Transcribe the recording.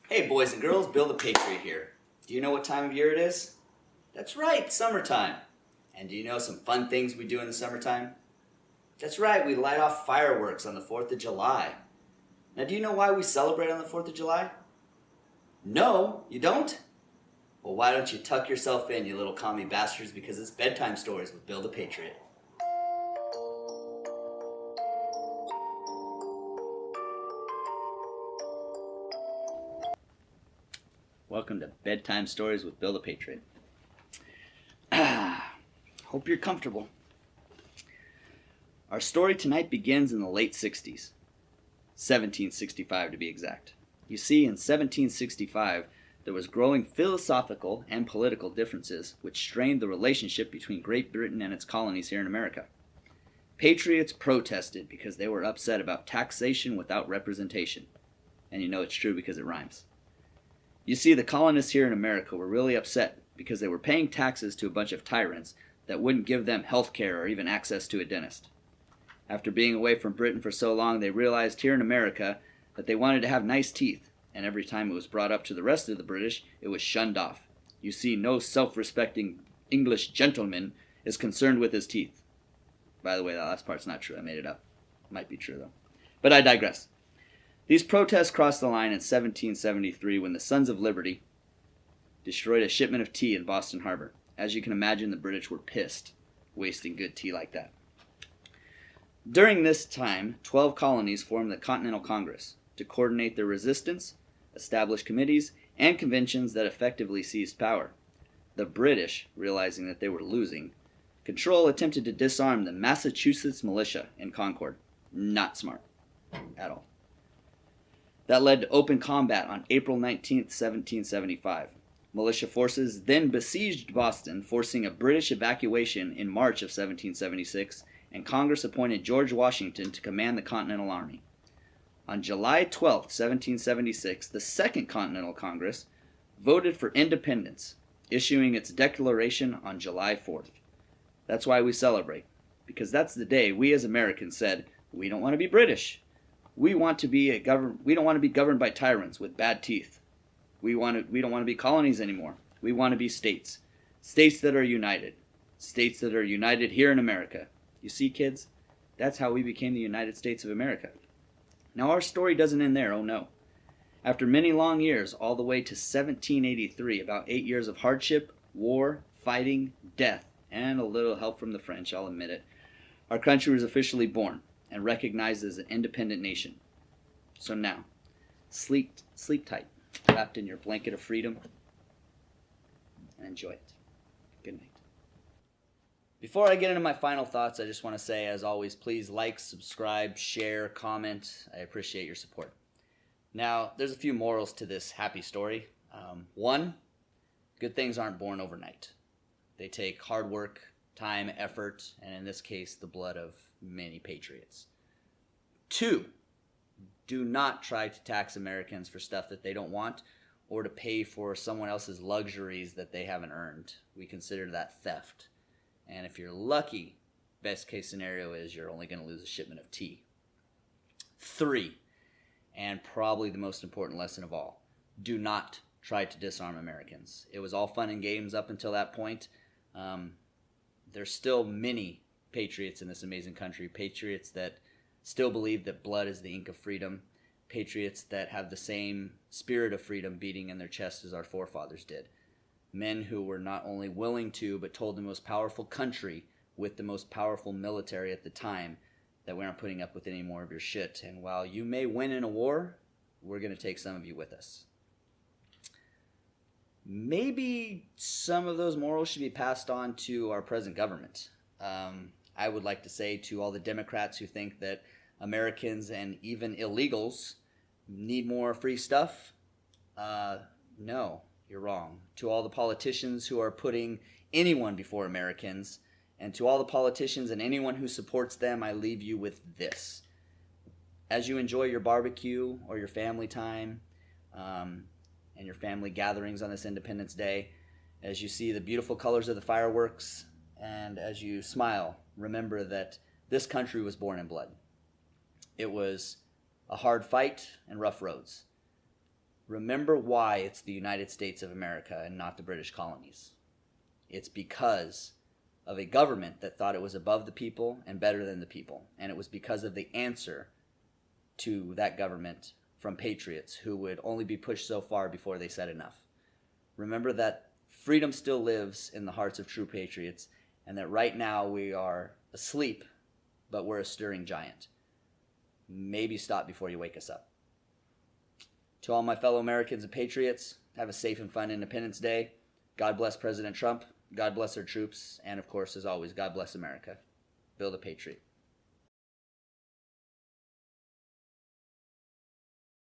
Hey boys and girls, Bill the Patriot here. Do you know what time of year it is? That's right, summertime. And do you know some fun things we do in the summertime? That's right, we light off fireworks on the 4th of July. Now do you know why we celebrate on the 4th of July? No, you don't? Well, why don't you tuck yourself in, you little commie bastards, because it's bedtime stories with Bill the Patriot. Welcome to Bedtime Stories with Bill the Patriot. Hope you're comfortable. Our story tonight begins in the late 60s, 1765 to be exact. You see, in 1765, there was growing philosophical and political differences which strained the relationship between Great Britain and its colonies here in America. Patriots protested because they were upset about taxation without representation. And you know it's true because it rhymes. You see, the colonists here in America were really upset because they were paying taxes to a bunch of tyrants that wouldn't give them health care or even access to a dentist. After being away from Britain for so long, they realized here in America that they wanted to have nice teeth, and every time it was brought up to the rest of the British, it was shunned off. You see, no self-respecting English gentleman is concerned with his teeth. By the way, that last part's not true. I made it up. Might be true, though. But I digress. These protests crossed the line in 1773 when the Sons of Liberty destroyed a shipment of tea in Boston Harbor. As you can imagine, the British were pissed, wasting good tea like that. During this time, 12 colonies formed the Continental Congress to coordinate their resistance, establish committees, and conventions that effectively seized power. The British, realizing that they were losing control, attempted to disarm the Massachusetts militia in Concord. Not smart at all. That led to open combat on April 19, 1775. Militia forces then besieged Boston, forcing a British evacuation in March of 1776, and Congress appointed George Washington to command the Continental Army. On July 12, 1776, the Second Continental Congress voted for independence, issuing its declaration on July 4th. That's why we celebrate, because that's the day we as Americans said, we don't want to be British. We don't want to be governed by tyrants with bad teeth. We don't want to be colonies anymore. We want to be states. States that are united. States that are united here in America. You see, kids, that's how we became the United States of America. Now, our story doesn't end there, oh no. After many long years, all the way to 1783, about 8 years of hardship, war, fighting, death, and a little help from the French, I'll admit it, our country was officially born and recognized as an independent nation. So now, sleep tight, wrapped in your blanket of freedom, and enjoy it. Good night. Before I get into my final thoughts, I just want to say, as always, please like, subscribe, share, comment. I appreciate your support. Now, there's a few morals to this happy story. One, good things aren't born overnight. They take hard work, time, effort, and in this case, the blood of many patriots. 2, do not try to tax Americans for stuff that they don't want or to pay for someone else's luxuries that they haven't earned. We consider that theft. And if you're lucky, best case scenario is you're only going to lose a shipment of tea. 3, and probably the most important lesson of all, do not try to disarm Americans. It was all fun and games up until that point. There's still many patriots in this amazing country, patriots that still believe that blood is the ink of freedom, patriots that have the same spirit of freedom beating in their chests as our forefathers did. Men who were not only willing to, but told the most powerful country with the most powerful military at the time that we aren't putting up with any more of your shit. And while you may win in a war, we're going to take some of you with us. Maybe some of those morals should be passed on to our present government. I would like to say to all the Democrats who think that Americans and even illegals need more free stuff, no, you're wrong. To all the politicians who are putting anyone before Americans, and to all the politicians and anyone who supports them, I leave you with this. As you enjoy your barbecue or your family time, and your family gatherings on this Independence Day, as you see the beautiful colors of the fireworks, and as you smile, remember that this country was born in blood. It was a hard fight and rough roads. Remember why it's the United States of America and not the British colonies. It's because of a government that thought it was above the people and better than the people. And it was because of the answer to that government from patriots who would only be pushed so far before they said enough. Remember that freedom still lives in the hearts of true patriots, and that right now we are asleep, but we're a stirring giant. Maybe stop before you wake us up. To all my fellow Americans and patriots, have a safe and fun Independence Day. God bless President Trump. God bless our troops. And of course, as always, God bless America. Build a patriot.